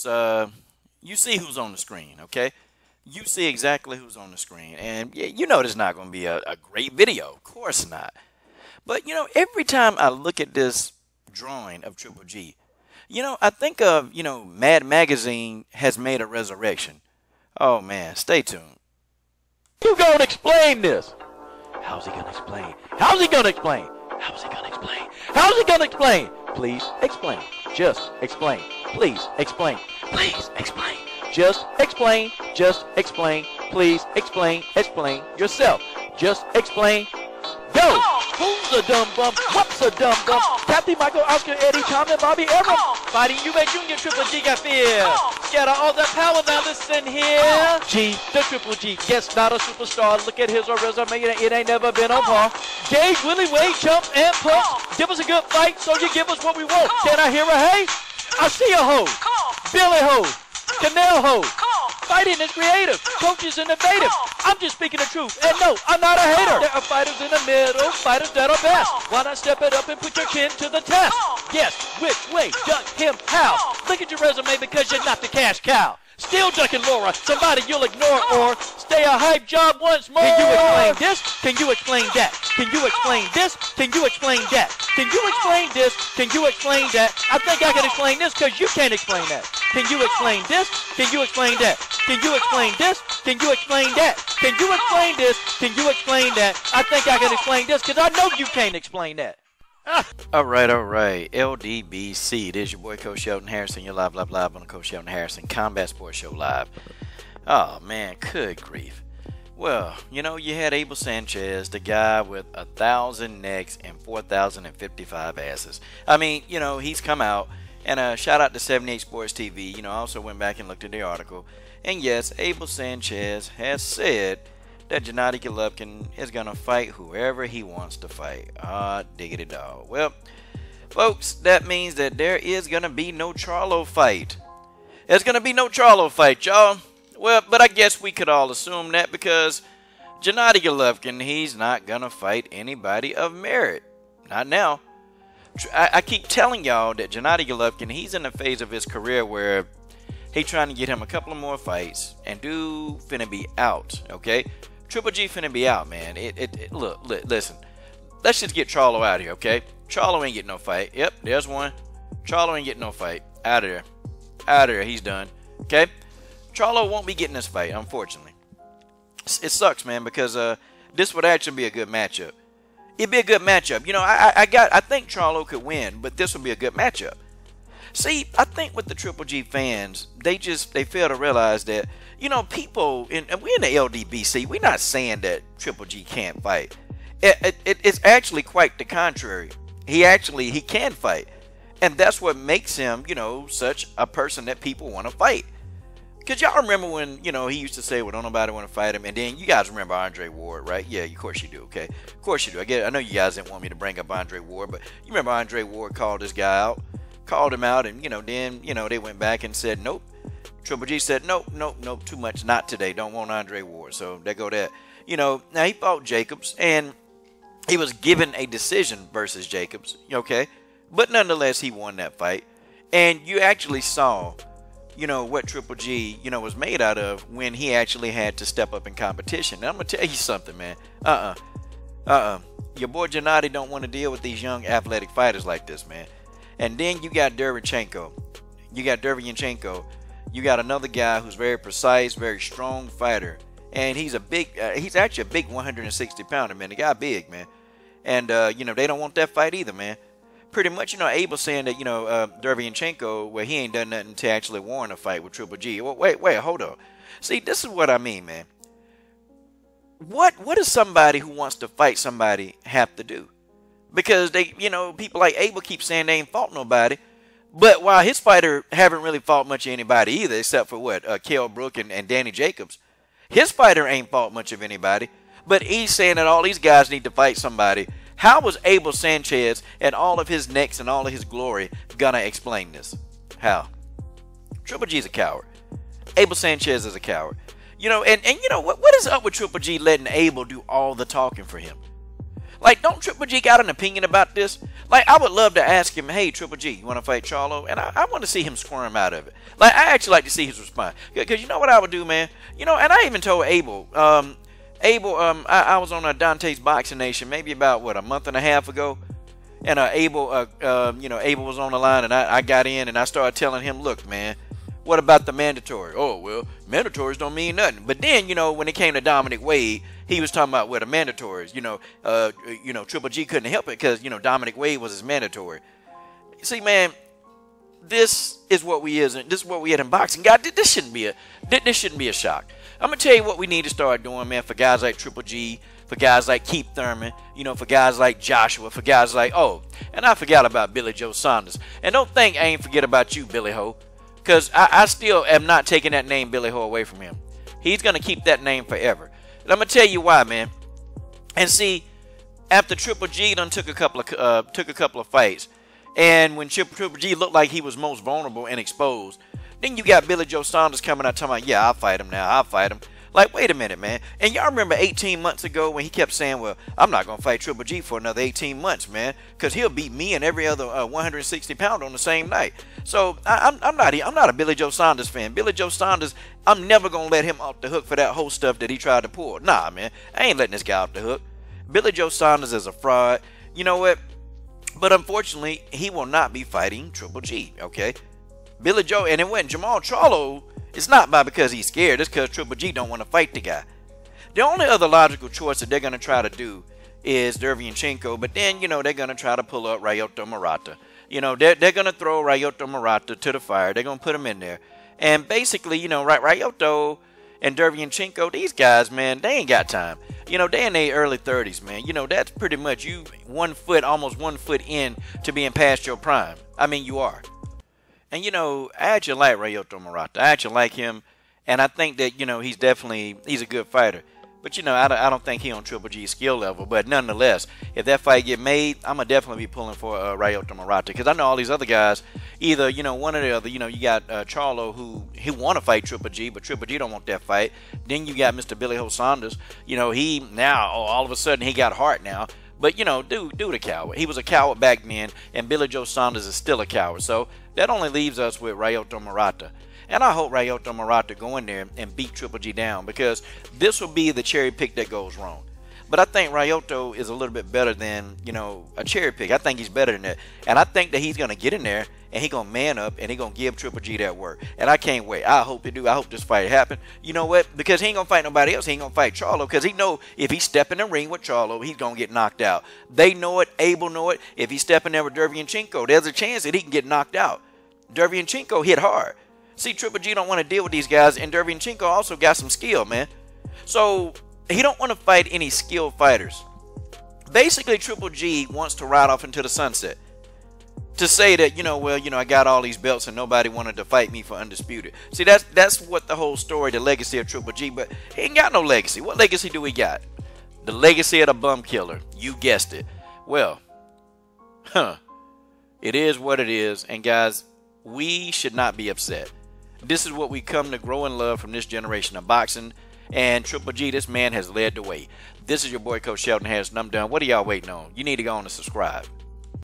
folks, you see who's on the screen, okay? You see exactly who's on the screen. And yeah, you know there's not going to be a great video. Of course not. But, every time I look at this drawing of Triple G, I think of, Mad Magazine has made a resurrection. Oh, man, stay tuned. You gonna explain this? How's he gonna explain? How's he gonna explain? How's he gonna explain? How's he gonna explain? Please explain. Just explain. Please explain. Please explain. Just explain. Just explain. Please explain. Explain yourself. Just explain. Go! Who's a dumb bum? What's a dumb bum? Captain Michael, Oscar, Eddie, Tom, and Bobby Evans. Fighting you and Junior Triple G got fear. Scatter all that power, now listen here. G, the Triple G, yes, not a superstar. Look at his resume, it ain't never been on par. Gage, Willie, Wade, jump, and punch. Give us a good fight, so you give us what we want. Can I hear a hey? I see a hoe. Billy hoe. Canal hoe. Fighting is creative. Coach is innovative. I'm just speaking the truth. And no, I'm not a hater. There are fighters in the middle, fighters that are best. Why not step it up and put your chin to the test? Yes, which way? Duck him how? Look at your resume because you're not the cash cow. Still ducking Laura, somebody you'll ignore or stay a hype job once more. Can you explain this? Can you explain that? Can you explain this? Can you explain that? Can you explain this? Can you explain that? I think I can explain this because you can't explain that. Can you explain this? Can you explain that? Can you explain this? Can you explain that? Can you explain this? Can you explain that? I think I can explain this because I know you can't explain that. All right. LDBC. This is your boy, Coach Shelton Harrison. You're live on the Coach Shelton Harrison Combat Sports Show Live. Oh, man, good grief. Well, you had Abel Sanchez, the guy with 1,000 necks and 4,055 asses. I mean, he's come out. And shout out to 78 Sports TV. I also went back and looked at the article. And yes, Abel Sanchez has said that Gennady Golovkin is going to fight whoever he wants to fight. Diggity dog. Well, folks, that means that there is going to be no Charlo fight. There's going to be no Charlo fight, y'all. Well, but I guess we could all assume that because Gennady Golovkin, he's not going to fight anybody of merit. Not now. I keep telling y'all that Gennady Golovkin, he's in a phase of his career where he's trying to get him a couple of more fights, and dude finna be out, okay? Triple G finna be out, man. Look, listen. Let's just get Charlo out of here, okay? Charlo ain't getting no fight. Yep, there's one. Charlo ain't getting no fight. Out of there. Out of there. He's done, okay? Charlo won't be getting this fight, unfortunately. It sucks, man, because this would actually be a good matchup. It'd be a good matchup. I think Charlo could win, but this would be a good matchup. See, I think with the Triple G fans, they fail to realize that, people, and we're in the LDBC, we're not saying that Triple G can't fight. It's actually quite the contrary. He can fight. And that's what makes him, such a person that people want to fight. Because y'all remember when, he used to say, well, don't nobody want to fight him. And then you guys remember Andre Ward, right? Yeah, of course you do, okay? Of course you do. I know you guys didn't want me to bring up Andre Ward, but you remember Andre Ward called this guy out, called him out, and, then, they went back and said, nope. Triple G said, nope, too much, not today. Don't want Andre Ward. So there go that. Now he fought Jacobs, and he was given a decision versus Jacobs, okay? But nonetheless, he won that fight. And you actually saw what Triple G, was made out of when he actually had to step up in competition. Now, I'm going to tell you something, man. Your boy Gennady don't want to deal with these young athletic fighters like this, man. And then you got Derevyanchenko. You got another guy who's very precise, very strong fighter. And he's he's actually a big 160-pounder, man. The guy big, man. And, they don't want that fight either, man. Pretty much, Abel saying that, Derevyanchenko, well, he ain't done nothing to actually warrant a fight with Triple G. Well, wait, hold on. See, this is what I mean, man. What does somebody who wants to fight somebody have to do? Because they, people like Abel keep saying they ain't fought nobody. But while his fighter haven't really fought much of anybody either, except for what? Kell Brook and Danny Jacobs. His fighter ain't fought much of anybody. But he's saying that all these guys need to fight somebody. How was Abel Sanchez and all of his necks and all of his glory gonna explain this? How? Triple G's a coward. Abel Sanchez is a coward. And what is up with Triple G letting Abel do all the talking for him? Like, don't Triple G got an opinion about this? Like, I would love to ask him, hey, Triple G, you want to fight Charlo? And I want to see him squirm out of it. Like, I actually like to see his response. Because you know what I would do, man? You know, and I even told Abel. I was on Dante's Boxing Nation maybe about, what, a month and a half ago? And Abel was on the line, and I got in, and I started telling him, look, man, what about the mandatory? Oh, well, mandatories don't mean nothing. But then, you know, when it came to Dominic Wade, he was talking about, well, the mandatories. Triple G couldn't help it because, you know, Dominic Wade was his mandatory. See, man, this is what we is. This is what we had in boxing. God, this shouldn't be a shock. I'm gonna tell you what we need to start doing, man, for guys like Triple G, for guys like Keith Thurman, you know, for guys like Joshua, for guys like, and I forgot about Billy Joe Saunders. And don't think I ain't forget about you, Billy Ho, because I still am not taking that name Billy Ho away from him. He's gonna keep that name forever. And I'm gonna tell you why, man. And see, after Triple G done took a couple of fights, and when Triple G looked like he was most vulnerable and exposed, then you got Billy Joe Saunders coming out talking about, yeah, I'll fight him now. I'll fight him. Like, wait a minute, man. And y'all remember 18 months ago when he kept saying, well, I'm not going to fight Triple G for another 18 months, man, because he'll beat me and every other 160-pounder on the same night. So I'm not a Billy Joe Saunders fan. Billy Joe Saunders, I'm never going to let him off the hook for that whole stuff that he tried to pull. Nah, man. I ain't letting this guy off the hook. Billy Joe Saunders is a fraud. You know what? But unfortunately, he will not be fighting Triple G, okay? Billy Joe, and it went Jamal Charlo, it's not because he's scared. It's because Triple G don't want to fight the guy. The only other logical choice that they're going to try to do is Derevyanchenko, but then, you know, they're going to try to pull up Ryota Murata. You know, they're going to throw Ryota Murata to the fire. They're going to put him in there. And basically, you know, Ryota and Derevyanchenko, these guys, man, they ain't got time. You know, they're in their early 30s, man. You know, that's pretty much you almost 1 foot in to being past your prime. I mean, you are. And, you know, I actually like Ryota Murata. I actually like him. And I think that, you know, he's a good fighter. But, you know, I don't think he on Triple G's skill level. But nonetheless, if that fight get made, I'm going to definitely be pulling for Ryota Murata. Because I know all these other guys, either, you know, one or the other. You know, you got Charlo, who he want to fight Triple G, but Triple G don't want that fight. Then you got Mr. Billy Ho Saunders. You know, he now, all of a sudden, he got heart now. But, you know, dude a coward. He was a coward back then, and Billy Joe Saunders is still a coward. So that only leaves us with Ryota Murata. And I hope Ryota Murata go in there and beat Triple G down, because this will be the cherry pick that goes wrong. But I think Ryota is a little bit better than, you know, a cherry pick. I think he's better than that. And I think that he's going to get in there and he's going to man up and he's going to give Triple G that work. And I can't wait. I hope they do. I hope this fight happen. You know what? Because he ain't going to fight nobody else. He ain't going to fight Charlo, because he know if he step in the ring with Charlo, he's going to get knocked out. They know it. Abel know it. If he step in there with Derevyanchenko, there's a chance that he can get knocked out. Derevyanchenko hit hard. See, Triple G don't want to deal with these guys, and Derevyanchenko also got some skill, man. So he don't want to fight any skilled fighters. Basically, Triple G wants to ride off into the sunset. To say that, you know, well, you know, I got all these belts and nobody wanted to fight me for undisputed. See, that's what the whole story, the legacy of Triple G, but he ain't got no legacy. What legacy do we got? The legacy of the bum killer. You guessed it. Well, it is what it is, and guys, we should not be upset. This is what we come to grow and love from this generation of boxing. And Triple G, this man has led the way. This is your boy, Coach Shelton Harris, and I'm done. What are y'all waiting on? You need to go on and subscribe.